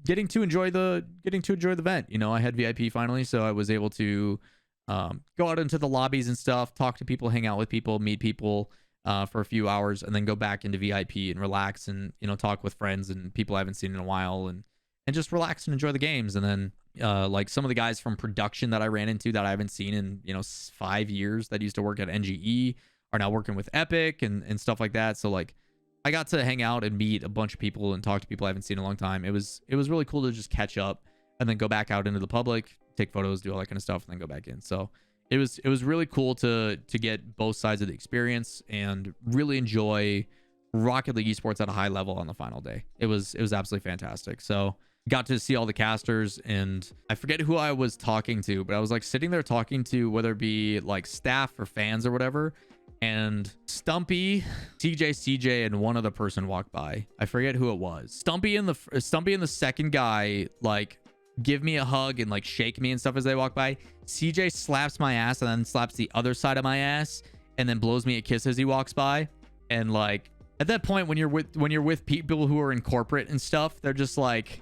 getting to enjoy the event. You know, I had VIP finally, so I was able to go out into the lobbies and stuff, talk to people, hang out with people, meet people for a few hours, and then go back into VIP and relax and, you know, talk with friends and people I haven't seen in a while, and just relax and enjoy the games. And then like some of the guys from production that I ran into that I haven't seen in, you know, 5 years that used to work at NGE are now working with Epic and stuff like that. So like I got to hang out and meet a bunch of people and talk to people I haven't seen in a long time. It was really cool to just catch up and then go back out into the public, take photos, do all that kind of stuff, and then go back in. So it was really cool to get both sides of the experience and really enjoy Rocket League esports at a high level on the final day. It was absolutely fantastic. So got to see all the casters, and I forget who I was talking to, but I was like sitting there talking to, whether it be like staff or fans or whatever, and Stumpy, CJ, and one other person walked by. I forget who it was. Stumpy and the second guy like give me a hug and like shake me and stuff as they walk by. CJ slaps my ass and then slaps the other side of my ass and then blows me a kiss as he walks by. And like at that point, when you're with people who are in corporate and stuff, they're just like,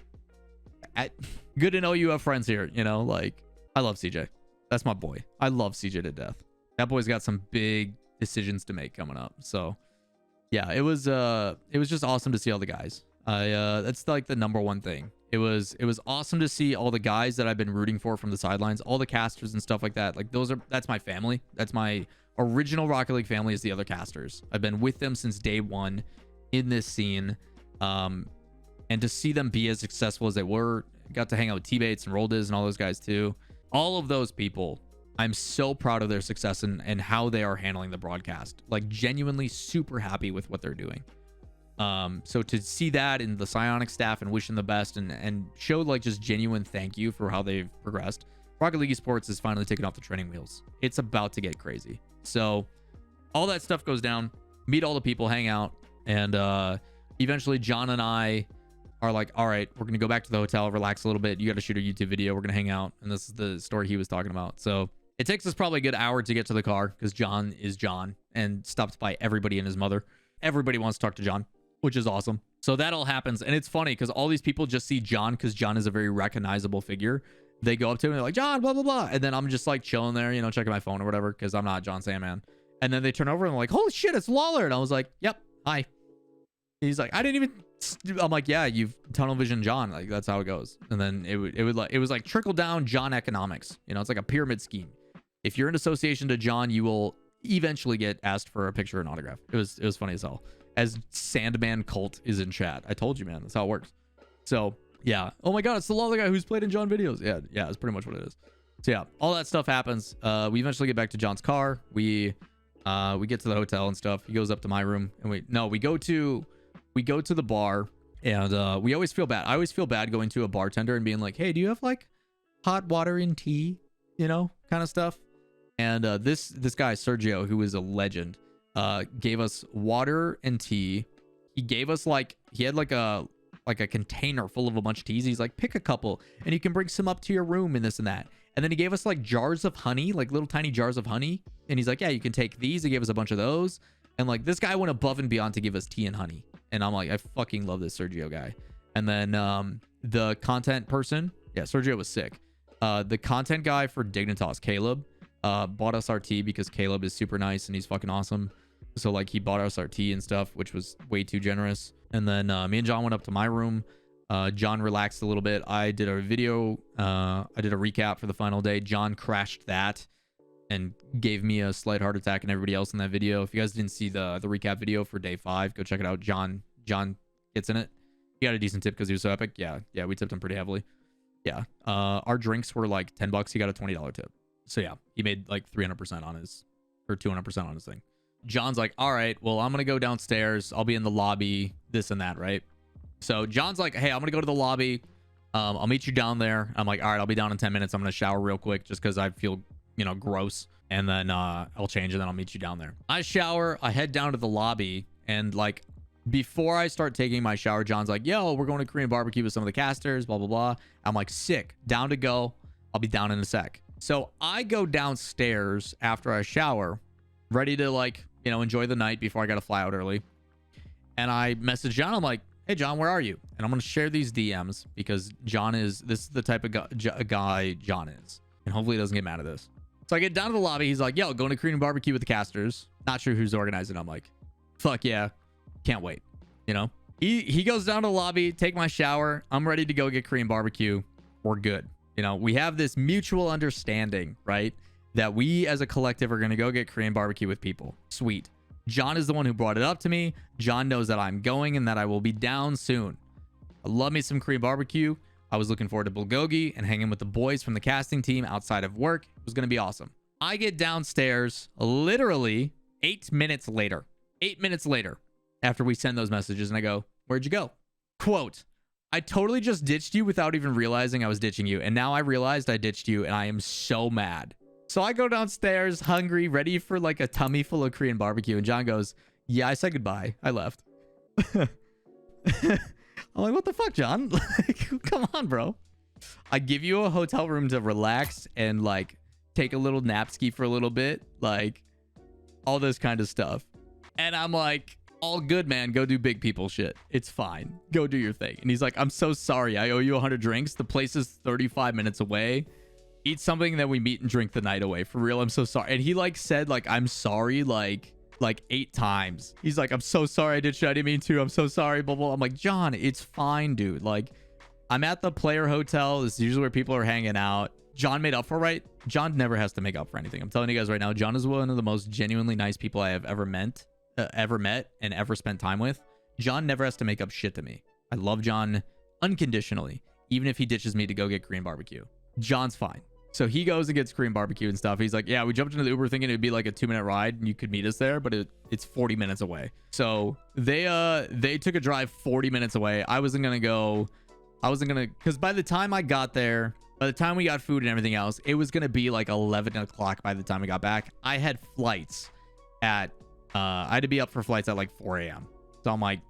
good to know you have friends here, you know. Like, I love CJ. That's my boy. I love CJ to death. That boy's got some big decisions to make coming up. So yeah, it was just awesome to see all the guys. That's like the number one thing. It was awesome to see all the guys that I've been rooting for from the sidelines, all the casters and stuff like that. Like that's my family. That's my original Rocket League family, is the other casters. I've been with them since day one in this scene. And to see them be as successful as they were, got to hang out with T-Bates and Roldiz and all those guys too. All of those people, I'm so proud of their success and how they are handling the broadcast. Like genuinely super happy with what they're doing. So to see that in the Psionic staff and wish them the best and show like just genuine thank you for how they've progressed. Rocket League Esports is finally taking off the training wheels. It's about to get crazy. So all that stuff goes down, meet all the people, hang out, and eventually John and I are like, all right, we're going to go back to the hotel, relax a little bit. You got to shoot a YouTube video. We're going to hang out. And this is the story he was talking about. So it takes us probably a good hour to get to the car because John is John and stops by everybody and his mother. Everybody wants to talk to John, which is awesome. So that all happens. And it's funny because all these people just see John because John is a very recognizable figure. They go up to him and they're like, John, blah, blah, blah. And then I'm just like chilling there, you know, checking my phone or whatever because I'm not John Sandman. And then they turn over and they're like, holy shit, it's Lawler. And I was like, yep, hi. He's like, I didn't even. I'm like, yeah, you've tunnel vision John. Like that's how it goes. And then it was like trickle down John economics. You know, it's like a pyramid scheme. If you're in association to John, you will eventually get asked for a picture and autograph. It was funny as hell. As Sandman Cult is in chat. I told you, man. That's how it works. So yeah. Oh my god, it's the Lawler guy who's played in John videos. Yeah, it's pretty much what it is. So yeah, all that stuff happens. We eventually get back to John's car. We get to the hotel and stuff. He goes up to my room and we go to the bar, and we always feel bad. I always feel bad going to a bartender and being like, hey, do you have like hot water and tea, you know, kind of stuff. And this guy Sergio, who is a legend, gave us water and tea. He gave us he had like a container full of a bunch of teas. He's like, pick a couple and you can bring some up to your room and this and that. And then he gave us like jars of honey, like little tiny jars of honey, and he's like, yeah, you can take these. He gave us a bunch of those. And like this guy went above and beyond to give us tea and honey. And I'm like, I fucking love this Sergio guy. And then the content person, yeah, Sergio was sick. The content guy for Dignitas, Caleb, bought us our tea because Caleb is super nice and he's fucking awesome. So like he bought us our tea and stuff, which was way too generous. And then me and John went up to my room. John relaxed a little bit. I did a video. I did a recap for the final day. John crashed that and gave me a slight heart attack and everybody else in that video. If you guys didn't see the recap video for day 5, go check it out. John gets in it. He got a decent tip because he was so epic. Yeah, we tipped him pretty heavily. Yeah. Our drinks were like $10. He got a $20 tip. So yeah, he made like 300% on his, or 200% on his thing. John's like, all right, well, I'm going to go downstairs. I'll be in the lobby, this and that, right? So John's like, hey, I'm going to go to the lobby. I'll meet you down there. I'm like, all right, I'll be down in 10 minutes. I'm going to shower real quick just because I feel, you know, gross. And then I'll change and then I'll meet you down there. I shower. I head down to the lobby and like Before I start taking my shower, John's like, yo, we're going to Korean barbecue with some of the casters, blah, blah, blah. I'm like, sick, down to go. I'll be down in a sec. So I go downstairs after I shower, ready to like, you know, enjoy the night before I got to fly out early. And I message John. I'm like, hey, John, where are you? And I'm going to share these DMs because this is the type of guy John is. And hopefully he doesn't get mad at this. So I get down to the lobby. He's like, yo, going to Korean barbecue with the casters. Not sure who's organizing. I'm like, fuck yeah. Can't wait. You know, he goes down to the lobby, take my shower. I'm ready to go get Korean barbecue. We're good. You know, we have this mutual understanding, right? That we as a collective are going to go get Korean barbecue with people. Sweet. John is the one who brought it up to me. John knows that I'm going and that I will be down soon. I love me some Korean barbecue. I was looking forward to bulgogi and hanging with the boys from the casting team outside of work. It was going to be awesome. I get downstairs literally 8 minutes later. 8 minutes later. After we send those messages, and I go, where'd you go? Quote, I totally just ditched you without even realizing I was ditching you. And now I realized I ditched you and I am so mad. So I go downstairs hungry, ready for like a tummy full of Korean barbecue. And John goes, yeah, I said goodbye. I left. I'm like, what the fuck, John? Like, come on, bro. I give you a hotel room to relax and like take a little nap ski for a little bit. Like all this kind of stuff. And I'm like, all good, man. Go do big people shit. It's fine. Go do your thing. And he's like, I'm so sorry. I owe you 100 drinks. The place is 35 minutes away. Eat something that we meet and drink the night away. For real, I'm so sorry. And he like said like, I'm sorry like 8 times. He's like, I'm so sorry I did you. I didn't mean to. I'm so sorry. Blah, blah. I'm like, John, it's fine, dude. Like, I'm at the player hotel. This is usually where people are hanging out. John made up for, right? John never has to make up for anything. I'm telling you guys right now, John is one of the most genuinely nice people I have ever met and ever spent time with. John never has to make up shit to me. I love John unconditionally, even if he ditches me to go get Korean barbecue. John's fine. So he goes and gets Korean barbecue and stuff. He's like, yeah, we jumped into the Uber thinking it'd be like a 2-minute ride and you could meet us there, but it's 40 minutes away. So they took a drive 40 minutes away. I wasn't gonna, because by the time I got there, by the time we got food and everything else, it was gonna be like 11 o'clock by the time we got back. I had flights at I had to be up for flights at like 4 a.m. So I'm like,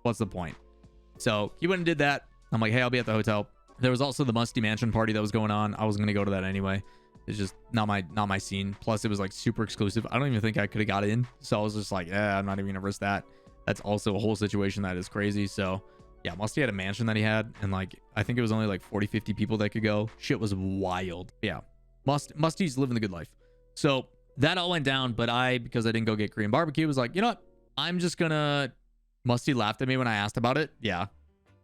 what's the point? So he went and did that. I'm like, hey, I'll be at the hotel. There was also the Musty Mansion party that was going on. I was going to go to that anyway. It's just not my scene. Plus, it was like super exclusive. I don't even think I could have got in. So I was just like, yeah, I'm not even going to risk that. That's also a whole situation that is crazy. So yeah, Musty had a mansion that he had. And like, I think it was only like 40, 50 people that could go. Shit was wild. Yeah. Musty's living the good life. So that all went down, but because I didn't go get Korean barbecue, was like, you know what? I'm just gonna. Musty laughed at me when I asked about it. Yeah,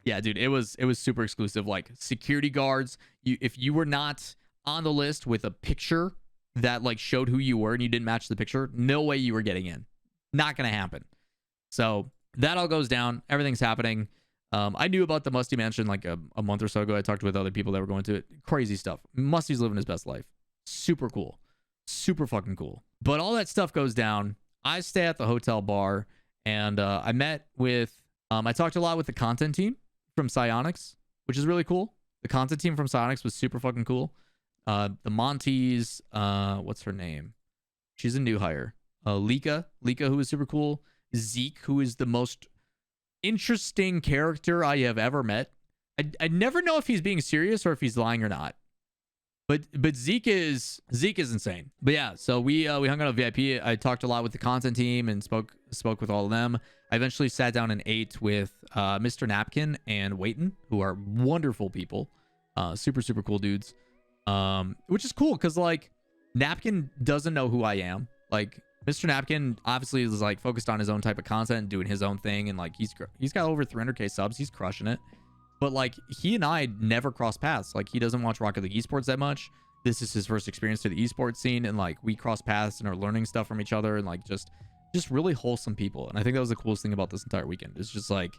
dude, it was super exclusive. Like security guards, if you were not on the list with a picture that like showed who you were and you didn't match the picture, no way you were getting in. Not gonna happen. So that all goes down. Everything's happening. I knew about the Musty Mansion like a month or so ago. I talked with other people that were going to it. Crazy stuff. Musty's living his best life. Super cool. Super fucking cool. But all that stuff goes down. I stay at the hotel bar and I met with, I talked a lot with the content team from Psyonix, which is really cool. The content team from Psyonix was super fucking cool. The Monty's, what's her name? She's a new hire. Lika, who is super cool. Zeke, who is the most interesting character I have ever met. I never know if he's being serious or if he's lying or not. But Zeke is insane. But yeah, so we hung out at VIP. I talked a lot with the content team and spoke with all of them. I eventually sat down and ate with Mr. Napkin and Waiton, who are wonderful people, super cool dudes. Which is cool because like Napkin doesn't know who I am. Like Mr. Napkin obviously is like focused on his own type of content, doing his own thing, and like he's got over 300k subs. He's crushing it. But like he and I never cross paths. Like he doesn't watch Rocket League esports that much. This is his first experience to the esports scene, and like we cross paths and are learning stuff from each other, and like just really wholesome people. And I think that was the coolest thing about this entire weekend. It's just like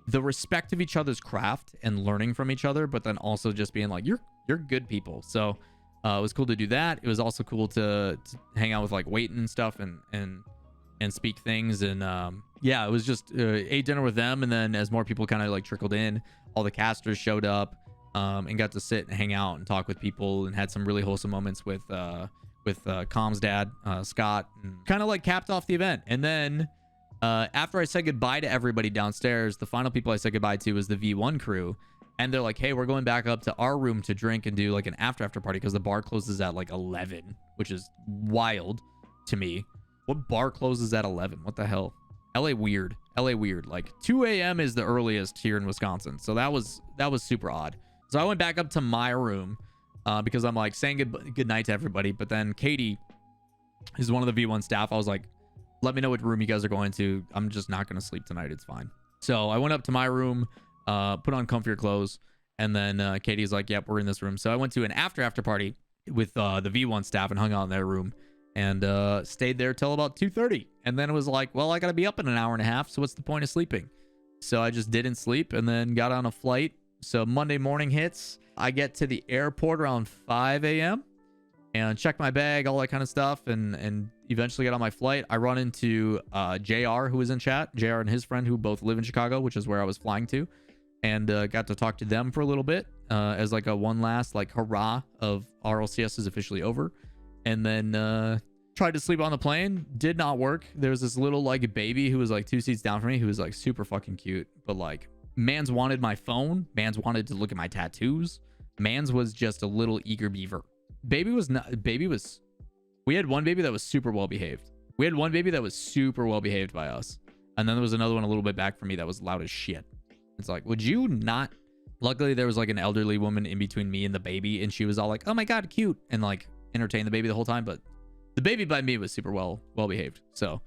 the respect of each other's craft and learning from each other, but then also just being like you're good people. So it was cool to do that. It was also cool to hang out with like Waiton and stuff and speak things. And yeah, it was just ate dinner with them, and then as more people kind of like trickled in, all the casters showed up and got to sit and hang out and talk with people, and had some really wholesome moments with Com's dad, Scott, and kind of like capped off the event. And then After I said goodbye to everybody downstairs, the final people I said goodbye to was the V1 crew. And they're like, hey, we're going back up to our room to drink and do like an after party because the bar closes at like 11, which is wild to me. What bar closes at 11? What the hell? LA weird. LA weird. Like 2 a.m. is the earliest here in Wisconsin. So that was super odd. So I went back up to my room because I'm like saying good night to everybody. But then Katie is one of the V1 staff. I was like, let me know what room you guys are going to. I'm just not going to sleep tonight. It's fine. So I went up to my room, put on comfier clothes, and then Katie's like, yep, we're in this room. So I went to an after party with the V1 staff and hung out in their room and stayed there till about 2:30. And then it was like, well, I got to be up in an hour and a half. So what's the point of sleeping? So I just didn't sleep and then got on a flight. So Monday morning hits. I get to the airport around 5 a.m. and check my bag, all that kind of stuff, and eventually get on my flight. I run into JR, who was in chat, JR and his friend, who both live in Chicago, which is where I was flying to, and got to talk to them for a little bit as like a one last like hurrah of RLCS is officially over. And then tried to sleep on the plane. Did not work. There was this little like baby who was like 2 seats down from me who was like super fucking cute, but like mans wanted my phone. Mans wanted to look at my tattoos. Mans was just a little eager beaver. Baby was we had one baby that was super well behaved. We had one baby that was super well behaved by us. And then there was another one a little bit back from me that was loud as shit. It's like, would you not? Luckily, there was like an elderly woman in between me and the baby, and she was all like, oh my God, cute. And like entertained the baby the whole time. But the baby by me was super well behaved. So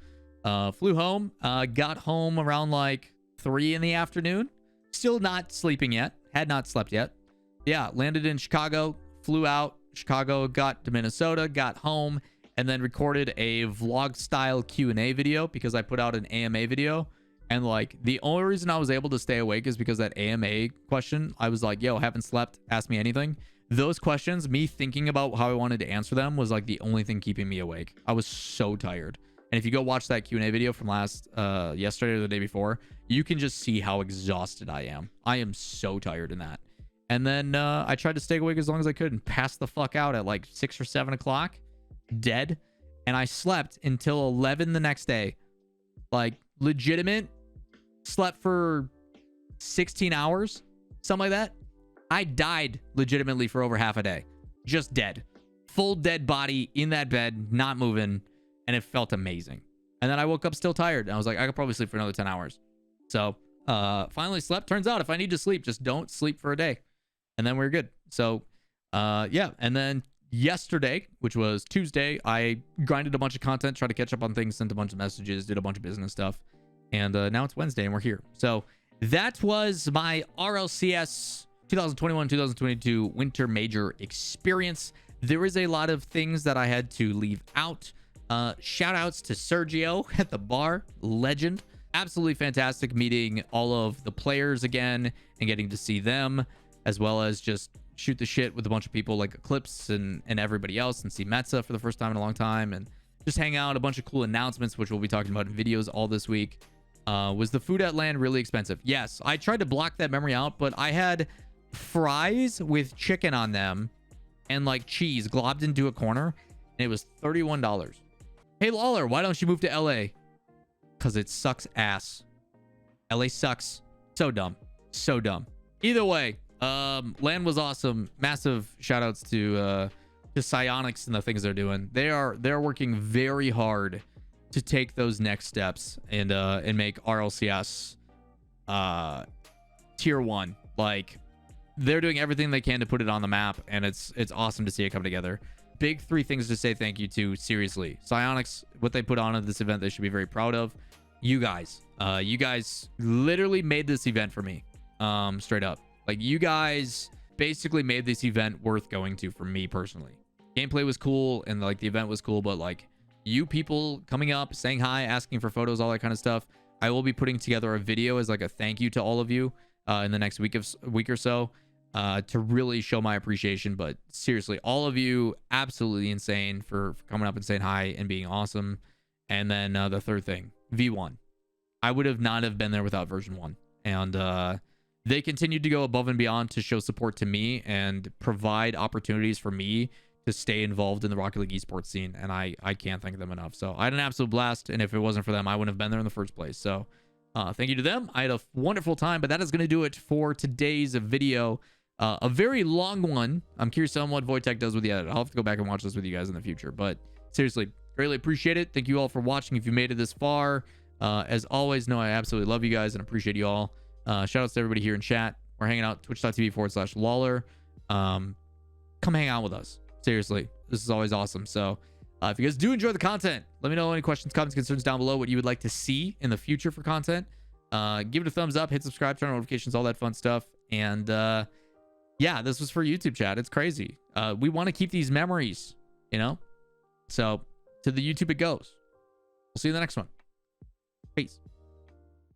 flew home, got home around like 3 in the afternoon. Still not sleeping yet. Had not slept yet. Yeah, landed in Chicago, flew out Chicago, got to Minnesota, got home, and then recorded a vlog style Q&A video because I put out an AMA video. And like the only reason I was able to stay awake is because that AMA question, I was like, yo, haven't slept, ask me anything. Those questions, me thinking about how I wanted to answer them was like the only thing keeping me awake. I was so tired. And if you go watch that Q&A video from yesterday or the day before, you can just see how exhausted I am. I am so tired in that. And then I tried to stay awake as long as I could and passed the fuck out at like 6 or 7 o'clock, dead. And I slept until 11 the next day. Like legitimate, slept for 16 hours, something like that. I died legitimately for over half a day. Just dead. Full dead body in that bed, not moving. And it felt amazing. And then I woke up still tired. And I was like, I could probably sleep for another 10 hours. So finally slept. Turns out if I need to sleep, just don't sleep for a day. And then we're good. So yeah. And then yesterday, which was Tuesday, I grinded a bunch of content, tried to catch up on things, sent a bunch of messages, did a bunch of business stuff. And now it's Wednesday and we're here. So that was my RLCS 2021-2022 Winter Major experience. There is a lot of things that I had to leave out. Shout outs to Sergio at the bar, legend. Absolutely fantastic meeting all of the players again and getting to see them, as well as just shoot the shit with a bunch of people like Eclipse and everybody else, and see Metza for the first time in a long time, and just hang out. A bunch of cool announcements, which we'll be talking about in videos all this week. Was the food at LAN really expensive? Yes, I tried to block that memory out, but I had fries with chicken on them and like cheese globbed into a corner, and it was $31. Hey Lawler, why don't you move to LA? Because it sucks ass. LA sucks. So dumb. So dumb. Either way, LAN was awesome. Massive shout outs to Psionics and the things they're doing. They're working very hard to take those next steps and make RLCS tier 1. Like they're doing everything they can to put it on the map, and it's awesome to see it come together. Big 3 things to say thank you to, seriously. Psionics, what they put on at this event, they should be very proud of. You guys literally made this event for me. Straight up. Like you guys basically made this event worth going to for me personally. Gameplay was cool and like the event was cool, but like you people coming up, saying hi, asking for photos, all that kind of stuff. I will be putting together a video as like a thank you to all of you in the next week or so to really show my appreciation. But seriously, all of you absolutely insane for coming up and saying hi and being awesome. And then the third thing, V1. I would have not have been there without version 1. And they continued to go above and beyond to show support to me and provide opportunities for me to stay involved in the Rocket League esports scene, and I can't thank them enough. So I had an absolute blast, and if it wasn't for them, I wouldn't have been there in the first place. So thank you to them. I had a wonderful time, but that is going to do it for today's video. A very long one. I'm curious on what Wojtek does with the edit. I'll have to go back and watch this with you guys in the future, but seriously, greatly appreciate it. Thank you all for watching. If you made it this far, as always, know I absolutely love you guys and appreciate you all. Shout outs to everybody here in chat. We're hanging out twitch.tv/Lawler. Come hang out with us. Seriously, this is always awesome. So if you guys do enjoy the content, let me know any questions, comments, concerns down below, what you would like to see in the future for content. Give it a thumbs up, hit subscribe, turn on notifications, all that fun stuff. And yeah, this was for YouTube chat. It's crazy. We want to keep these memories, you know? So to the YouTube it goes. We'll see you in the next one. Peace.